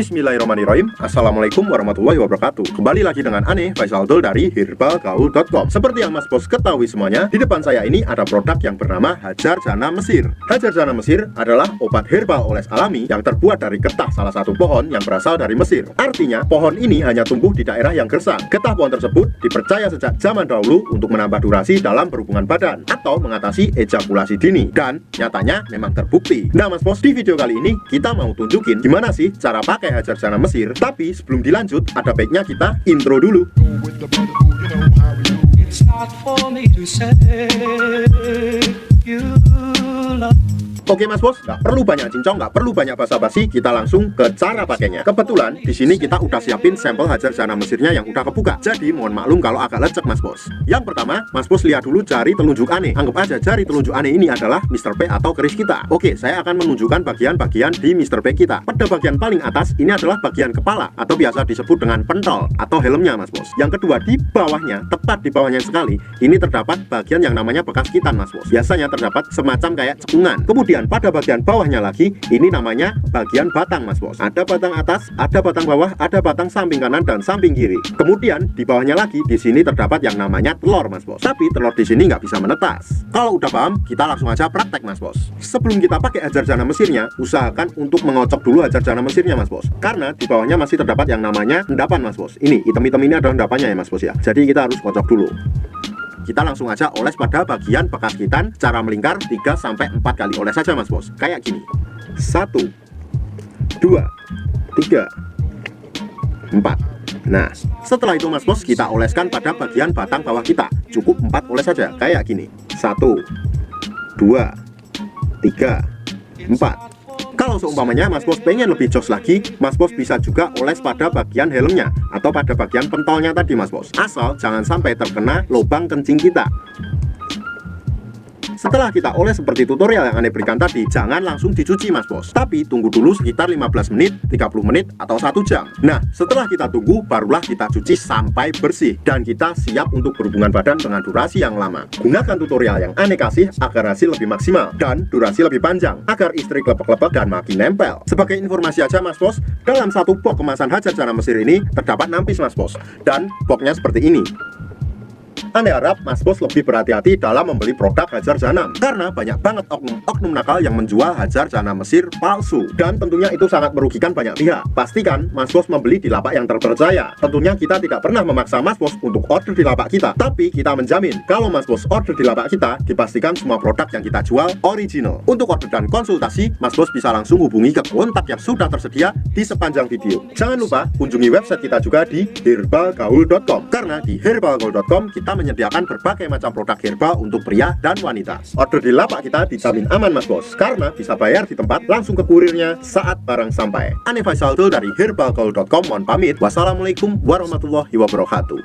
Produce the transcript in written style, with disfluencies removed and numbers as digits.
Bismillahirrahmanirrahim. Assalamualaikum warahmatullahi wabarakatuh. Kembali lagi dengan Ane Faisal Dul dari herbalgaul.com. Seperti yang Mas Bos ketahui semuanya, di depan saya ini ada produk yang bernama Hajar Jana Mesir. Hajar Jana Mesir adalah obat herbal oles alami yang terbuat dari getah salah satu pohon yang berasal dari Mesir. Artinya, pohon ini hanya tumbuh di daerah yang gersang. Getah pohon tersebut dipercaya sejak zaman dahulu untuk menambah durasi dalam berhubungan badan atau mengatasi ejakulasi dini, dan nyatanya memang terbukti. Nah Mas Bos, di video kali ini kita mau tunjukin gimana sih cara pakai Hajar Jana Mesir. Tapi sebelum dilanjut, ada baiknya kita intro dulu. Oke Mas Bos, nggak perlu banyak cincong, nggak perlu banyak basa-basi, kita langsung ke cara pakainya. Kebetulan di sini kita udah siapin sampel Hajar Jana Mesirnya yang udah kebuka. Jadi mohon maklum kalau agak lecek Mas Bos. Yang pertama, Mas Bos lihat dulu jari telunjuk Ane. Anggap aja jari telunjuk Ane ini adalah Mr. P atau keris kita. Oke, saya akan menunjukkan bagian-bagian di Mr. P kita. Pada bagian paling atas ini adalah bagian kepala atau biasa disebut dengan pentol atau helmnya Mas Bos. Yang kedua, di bawahnya, tepat di bawahnya sekali, ini terdapat bagian yang namanya bekas kitan Mas Bos. Biasanya terdapat semacam kayak cekungan. Kemudian pada bagian bawahnya lagi, ini namanya bagian batang Mas Bos. Ada batang atas, ada batang bawah, ada batang samping kanan dan samping kiri. Kemudian di bawahnya lagi, di sini terdapat yang namanya telur Mas Bos. Tapi telur di sini nggak bisa menetas. Kalau udah paham, kita langsung aja praktek Mas Bos. Sebelum kita pakai Hajar Jana Mesirnya, usahakan untuk mengocok dulu Hajar Jana Mesirnya Mas Bos. Karena di bawahnya masih terdapat yang namanya endapan Mas Bos. Ini hitam-hitam ini adalah endapannya ya Mas Bos ya. Jadi kita harus kocok dulu. Kita langsung aja oles pada bagian bekas kitan, cara melingkar 3-4 kali oles saja Mas Bos. Kayak gini. 1 2 3 4. Nah, setelah itu Mas Bos, kita oleskan pada bagian batang bawah kita. Cukup 4 oles saja, kayak gini. 1 2 3 4. Kalau seumpamanya Mas Bos pengen lebih jos lagi, Mas Bos bisa juga oles pada bagian helmnya atau pada bagian pentolnya tadi Mas Bos. Asal jangan sampai terkena lubang kencing kita. Setelah kita oles seperti tutorial yang Ane berikan tadi, jangan langsung dicuci Mas Bos, tapi tunggu dulu sekitar 15 menit, 30 menit, atau 1 jam. Nah, setelah kita tunggu, barulah kita cuci sampai bersih, dan kita siap untuk berhubungan badan dengan durasi yang lama. Gunakan tutorial yang Ane kasih agar hasil lebih maksimal dan durasi lebih panjang, agar istri klepek-klepek dan makin nempel. Sebagai informasi aja Mas Bos, dalam satu box kemasan Hajar Jana Mesir ini terdapat 6 piece Mas Bos, dan boxnya seperti ini. Ane harap Mas Bos lebih berhati-hati dalam membeli produk Hajar Jana, karena banyak banget oknum nakal yang menjual Hajar Jana Mesir palsu, dan tentunya itu sangat merugikan banyak pihak. Pastikan Mas Bos membeli di lapak yang terpercaya. Tentunya kita tidak pernah memaksa Mas Bos untuk order di lapak kita, tapi kita menjamin kalau Mas Bos order di lapak kita, dipastikan semua produk yang kita jual original. Untuk order dan konsultasi, Mas Bos bisa langsung hubungi ke kontak yang sudah tersedia di sepanjang video. Jangan lupa kunjungi website kita juga di herbalgaul.com, karena di herbalgaul.com kita menyediakan berbagai macam produk herbal untuk pria dan wanita. Order di lapak kita dijamin aman Mas Bos, karena bisa bayar di tempat langsung ke kurirnya saat barang sampai. Ane Faisal Dul dari herbalgaul.com mohon pamit. Wassalamualaikum warahmatullahi wabarakatuh.